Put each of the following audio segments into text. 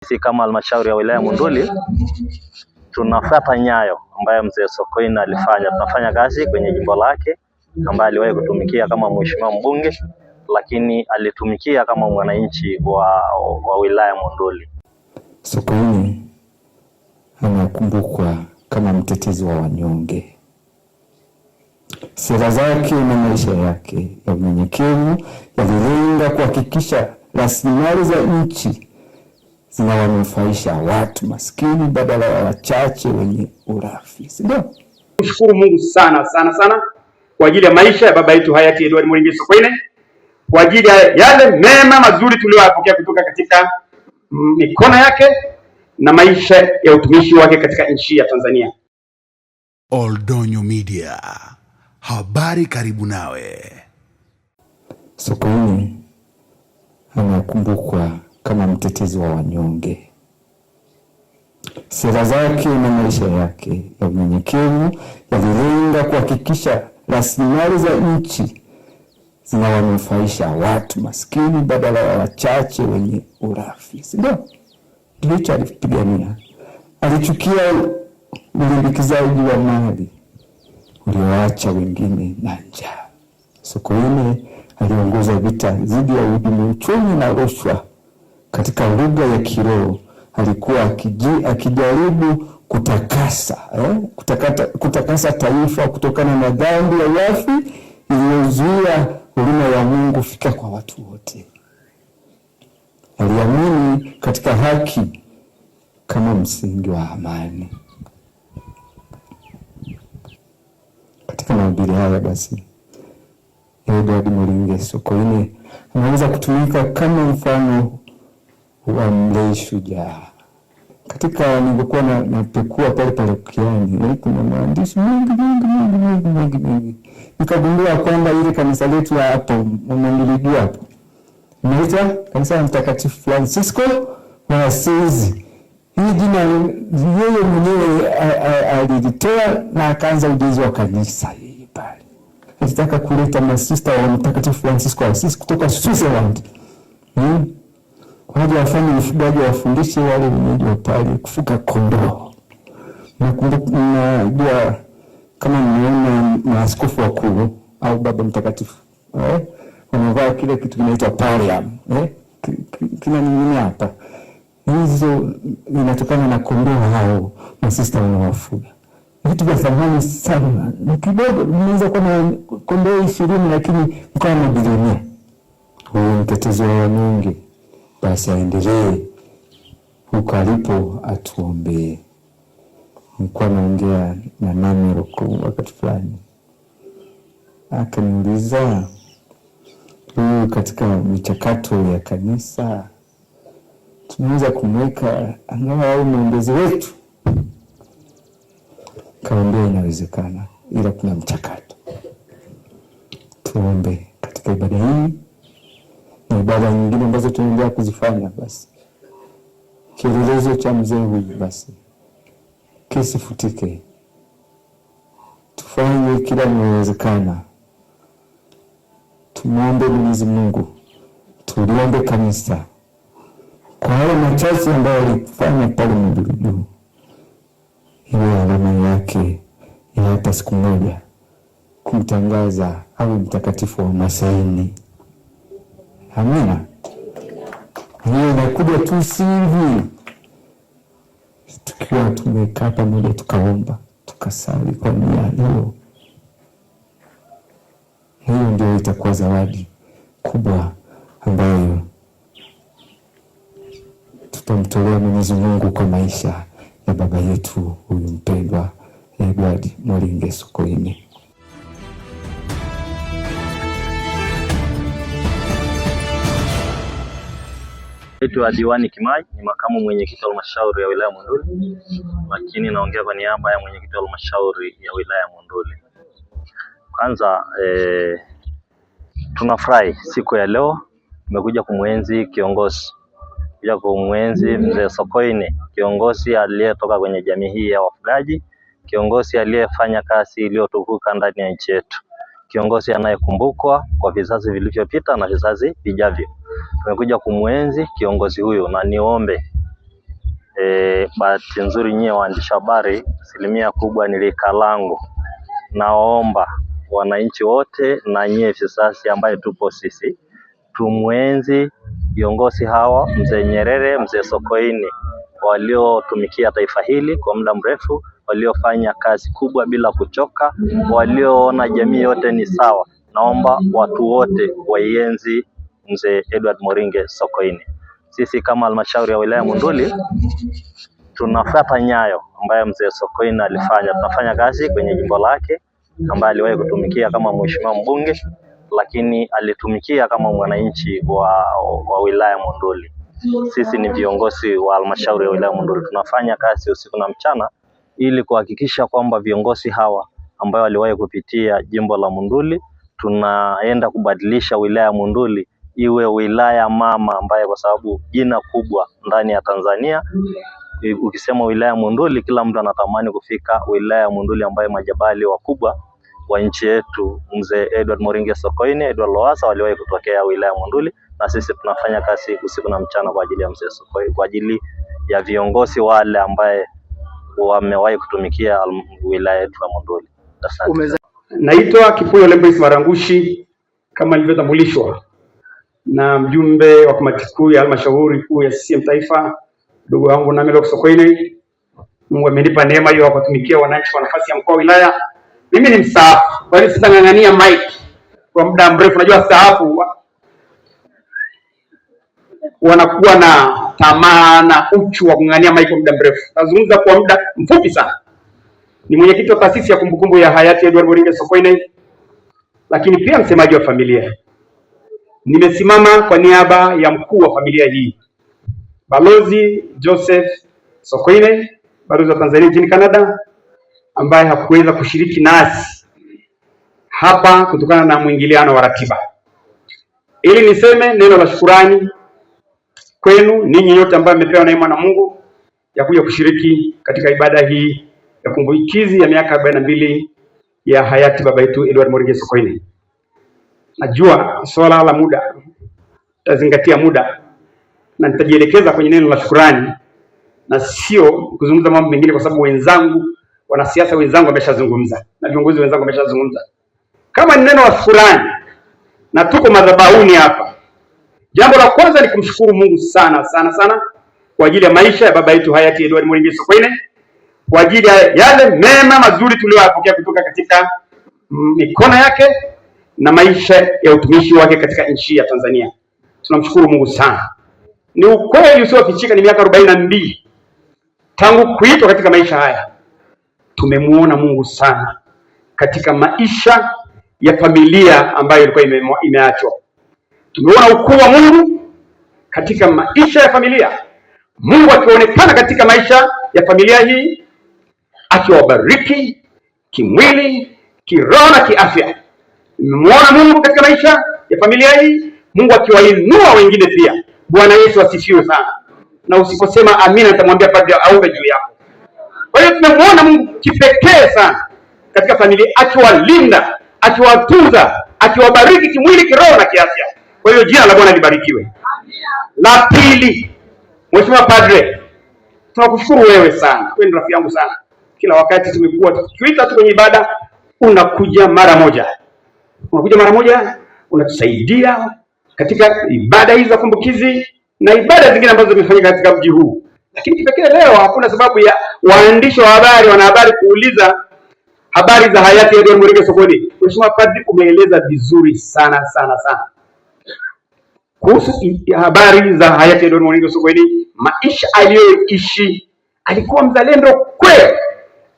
Sisi kama halmashauri ya wilaya Monduli tunafuata nyayo ambayo mzee Sokoine alifanya. Tunafanya kazi kwenye jimbo lake ambaye aliwahi kutumikia kama mheshimiwa mbunge, lakini alitumikia kama mwananchi wa wilaya Monduli. Sokoine anakumbukwa kama mtetezi wa wanyonge. Sera zake na maisha yake ya unyenyekevu yalilenga kuhakikisha rasilimali za nchi zinawanufaisha watu maskini badala ya wachache wenye urafi. Ndio. Kushukuru Mungu sana kwa ajili ya maisha ya baba yetu hayati Edward Moringe Sokoine, kwa ajili ya yale mema mazuri tuliyopokea kutoka katika mikono yake na maisha ya utumishi wake katika nchi ya Tanzania. Oldonyo Media, habari karibu nawe. Sokoine anakumbukwa kama mtetezi wa wanyonge. Sera zake na maisha yake ya unyenyekevu yalilenga kuhakikisha rasilimali za nchi zinawanufaisha watu maskini badala ya wachache wenye urafi. Ndio ndicho alipigania. Alichukia ulimbikizaji wa mali ulioacha wengine na njaa. Sokoine aliongoza vita dhidi ya uhujumu uchumi na rushwa. Katika lugha ya kiroho alikuwa akijaribu kutakasa taifa kutokana na dhambi ya wafi iliyozuia huruma ya Mungu fika kwa watu wote. Aliamini katika haki kama msingi wa amani. Katika mahubiri haya basi, Edward Moringe Sokoine anaweza kutumika kama mfano wa mlei shujaa. Katika nilikuwa napekua pale parokiani, kuna maandishi mengi. Nikagundua kwamba ile kanisa letu hapo, mnalijua hapo, inaitwa kanisa la Mtakatifu Francisco wa Asizi. Hii jina yeye mwenyewe alilitoa na akaanza ujenzi wa kanisa hili pale. Alitaka kuleta masista wa Mtakatifu Francisco wa Asizi kutoka Switzerland. Waje wafanye ufugaji, wafundishe wale wenyeji wa pale kufuga kondoo. Najua kama mmeona maaskofu wakuu au baba mtakatifu, wanavaa kile kitu kinaitwa pallium, kina nini hapa. Hizo inatokana na kondoo hao masista wanawafuga. Vitu vya thamani sana. Ni kidogo, mnaweza kuwa na kondoo 20 lakini mkawa mabilionea. Huyu mtetezi wa wanyonge basi aendelee huko alipo, atuombee. Nilikuwa naongea na nani wakati fulani, akaniuliza huyu katika michakato ya kanisa tunaweza kumweka angalau au mwombezi wetu. Kaambia inawezekana, ila kuna mchakato. Tuombe katika ibada hii na ibada nyingine ambazo tunaendelea kuzifanya. Basi kielelezo cha mzee huyu basi kisifutike. Tufanye kila linalowezekana. Tumuombe Mwenyezi Mungu, tuliombe kanisa kwa wale machache ambao walifanya pale Monduli, iwe alama yake ya hata siku moja kumtangaza awe mtakatifu wa Masaini. Amina. Hiyo inakuja tu hivi. Tukiwa tumekaa pamoja tukaomba, tukasali kwa nia hiyo. Hiyo ndio itakuwa zawadi kubwa ambayo tutamtolea Mwenyezi Mungu kwa maisha ya baba yetu huyu mpendwa Edward Moringe Sokoine. Naitwa Diwani Kimai, ni makamu mwenyekiti wa halmashauri ya wilaya Monduli, lakini naongea kwa niaba ya mwenyekiti wa halmashauri ya wilaya Monduli. Kwanza tunafurahi siku ya leo tumekuja kumwenzi kiongozi, kuja kumwenzi mzee Sokoine, kiongozi aliyetoka kwenye jamii hii ya wafugaji, kiongozi aliyefanya kazi iliyotukuka ndani ya nchi yetu, kiongozi anayekumbukwa kwa vizazi vilivyopita na vizazi vijavyo. Tumekuja kumwenzi kiongozi huyo, na niombe Bahati nzuri nyie waandishi habari, asilimia kubwa ni rika langu. Naomba wananchi wote na nyie visasi ambaye tupo sisi, tumuenzi viongozi hawa, mzee Nyerere, mzee Sokoine, waliotumikia taifa hili kwa muda mrefu, waliofanya kazi kubwa bila kuchoka, walioona jamii yote ni sawa. Naomba watu wote waienzi mzee Edward Moringe Sokoine. Sisi kama halmashauri ya wilaya Monduli tunafuata nyayo ambayo mzee Sokoine alifanya. Tunafanya kazi kwenye jimbo lake, ambaye aliwahi kutumikia kama mheshimiwa mbunge, lakini alitumikia kama mwananchi wa wilaya Monduli. Sisi ni viongozi wa halmashauri ya wilaya Monduli, tunafanya kazi usiku na mchana ili kuhakikisha kwamba viongozi hawa ambao waliwahi kupitia jimbo la Monduli, tunaenda kubadilisha wilaya Monduli iwe wilaya mama, ambaye kwa sababu jina kubwa ndani ya Tanzania. Ukisema wilaya Monduli, kila mtu anatamani kufika wilaya Monduli, ambaye majabali wakubwa wa nchi yetu mzee Edward Moringe Sokoine, Edward Lowassa waliwahi kutokea wilaya Monduli, na sisi tunafanya kazi usiku na mchana kwa ajili ya mzee Sokoine, kwa ajili ya viongozi wale ambaye wamewahi kutumikia wilaya yetu ya Monduli. Asante. Naitwa Kipuyo Lembis Marangushi kama nilivyotambulishwa na mjumbe wa kamati kuu ya halmashauri kuu ya CCM Taifa, ndugu wangu Namelo Sokoine. Mungu amenipa neema hiyo ya kutumikia wananchi kwa nafasi ya mkuu wa wilaya. Mimi ni mstaafu, kwa hiyo sitang'ang'ania mic kwa muda mrefu. Najua staafu wanakuwa na tamaa na uchu wa kung'ang'ania mic kwa muda mrefu. Nazungumza kwa muda mfupi sana. Ni mwenyekiti wa taasisi ya kumbukumbu ya hayati Edward Moringe Sokoine, lakini pia msemaji wa familia. Nimesimama kwa niaba ya mkuu wa familia hii, Balozi Joseph Sokoine, balozi wa Tanzania nchini Canada, ambaye hakuweza kushiriki nasi hapa kutokana na mwingiliano wa ratiba. Ili niseme neno la shukurani kwenu ninyi nyote ambao mmepewa neema na Mungu ya kuja kushiriki katika ibada hii ya kumbukizi ya miaka 42 ya hayati baba yetu Edward Moringe Sokoine. Najua swala la muda, tazingatia muda na nitajielekeza kwenye neno la shukrani na sio kuzungumza mambo mengine, kwa sababu wenzangu, wanasiasa wenzangu wameshazungumza na viongozi wenzangu wameshazungumza. Kama ni neno la shukrani na tuko madhabahuni hapa, jambo la kwanza ni kumshukuru Mungu sana sana sana kwa ajili ya maisha ya baba yetu hayati Edward Moringe Sokoine, kwa ajili ya yale mema mazuri tuliyopokea kutoka katika mikono yake na maisha ya utumishi wake katika nchi ya Tanzania. Tunamshukuru Mungu sana. Ni ukweli usiofichika, ni miaka 42 tangu kuitwa katika maisha haya. Tumemuona Mungu sana katika maisha ya familia ambayo ilikuwa imeachwa. Tumeona ukuu wa Mungu katika maisha ya familia. Mungu akionekana katika maisha ya familia hii, akiwabariki kimwili, kiroho na kiafya. Tumemuona Mungu katika maisha ya familia hii, Mungu akiwainua wengine pia. Bwana Yesu asifiwe sana. Na usiposema amina nitamwambia padri aombe juu yako. Kwa hiyo tumemuona Mungu kipekee sana katika familia, akiwalinda, akiwatunza, akiwabariki kimwili, kiroho na kiafya. Kwa hiyo jina la Bwana libarikiwe. La pili, Mheshimiwa Padre, tunakushukuru wewe sana. Wewe ni rafiki yangu sana. Kila wakati tumekuwa tukiita tu kwenye ibada, unakuja mara moja. Unakuja mara moja, unatusaidia katika ibada hizo za kumbukizi na ibada zingine ambazo zimefanyika katika mji huu. Lakini kipekee leo hakuna sababu ya waandishi wa habari, wanahabari kuuliza habari za hayati Edward Moringe Sokoine. Mheshimiwa Padri, umeeleza vizuri sana sana sana kuhusu habari za hayati Edward Moringe Sokoine, maisha aliyoishi. Alikuwa mzalendo kweli,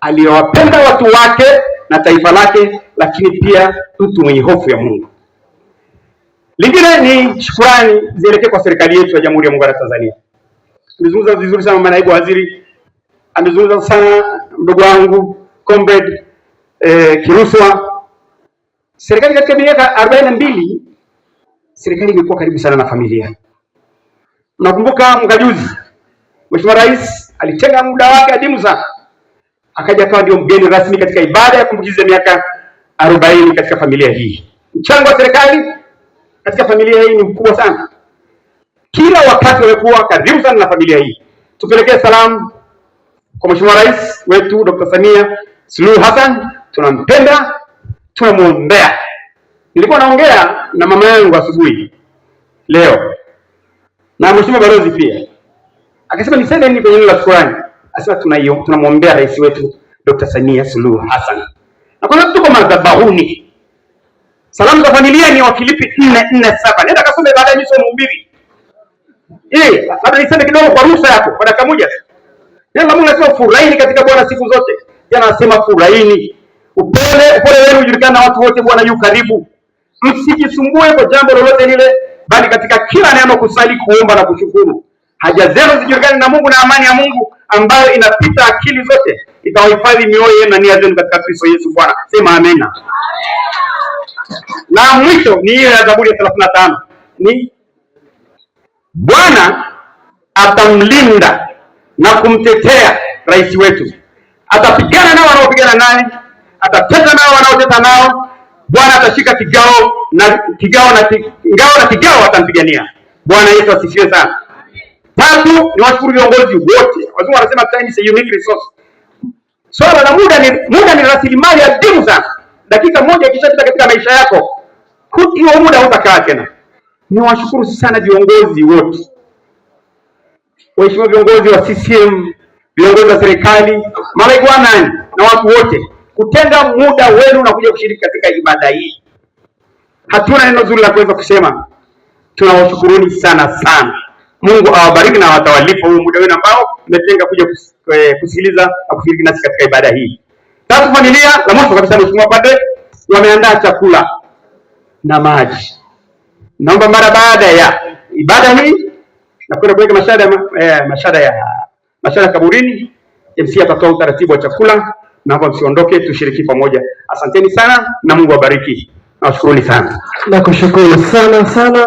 aliyowapenda watu wake na taifa lake, lakini pia mtu mwenye hofu ya Mungu. Lingine ni shukrani zielekee kwa serikali yetu ya Jamhuri ya Muungano wa Tanzania. Amezungumza vizuri sana manaibu waziri, amezungumza sana mdogo wangu comrade Kiruswa. Serikali katika miaka 42, serikali imekuwa karibu sana na familia. Nakumbuka mwaka juzi Mheshimiwa Rais alitenga muda wake adimu sana, akaja akawa ndio mgeni rasmi katika ibada ya kumbukizi ya miaka 40 katika familia hii. Mchango wa serikali katika familia hii ni mkubwa sana. Kila wakati wamekuwa karibu sana na familia hii. tupelekee salamu kwa Mheshimiwa Rais wetu Dr. Samia Suluhu Hassan. Tunampenda, tunamuombea. Nilikuwa naongea na mama yangu asubuhi leo na Mheshimiwa Balozi pia, akasema niseme nini kwenye neno la shukrani. Asema tunamuombea rais wetu Dr. Samia Suluhu Hassan. Na kwa sababu tuko madhabahuni, salamu za familia ni Wafilipi 4:4-7. Nenda kasome baadaye, mimi sio mhubiri. Labda niseme kidogo kwa ruhusa yako kwa dakika moja. Neno la Mungu linasema furahini katika Bwana siku zote. Jana anasema furahini. Upole wenu ujulikane na watu wote, Bwana yu karibu. Msijisumbue kwa jambo lolote lile, bali katika kila neno kusali, kuomba na kushukuru. Haja zenu zijulikane na Mungu, na amani ya Mungu ambayo inapita akili zote itawahifadhi mioyo yenu na nia zenu katika Kristo Yesu Bwana. Sema amena. Na mwisho ni hiyo ya Zaburi ya 35. Ni Bwana atamlinda na kumtetea rais wetu. Atapigana nao wanaopigana naye, atateta nao wanaoteta nao. Bwana atashika kigao na kigao atampigania. Bwana Yesu asifiwe sana. Tatu, ni washukuru viongozi wote. Wazungu wanasema time is a unique resource. Swala la muda ni rasilimali adimu sana. Dakika moja ikishapita katika maisha yako, huo muda hutakaa tena. Ni washukuru sana viongozi wote. Waheshimiwa viongozi wa CCM, viongozi wa serikali, malaikani na watu wote, kutenga muda wenu na kuja kushiriki katika ibada hii. Hatuna neno zuri la kuweza kusema. Tunawashukuruni sana sana. Mungu awabariki na watawalipa huu muda wenu ambao mmetenga kuja kusikiliza na kushiriki nasi katika ibada hii. Tatu, familia la mwisho kabisa, Mheshimiwa Padre wameandaa chakula na maji. Naomba mara baada ya ibada hii na kwenda kuweka mashada kaburini, MC atatoa utaratibu wa chakula. Naomba msiondoke, tushiriki pamoja. Asanteni sana na Mungu awabariki. Nawashukuruni sana. Nakushukuru sana sana.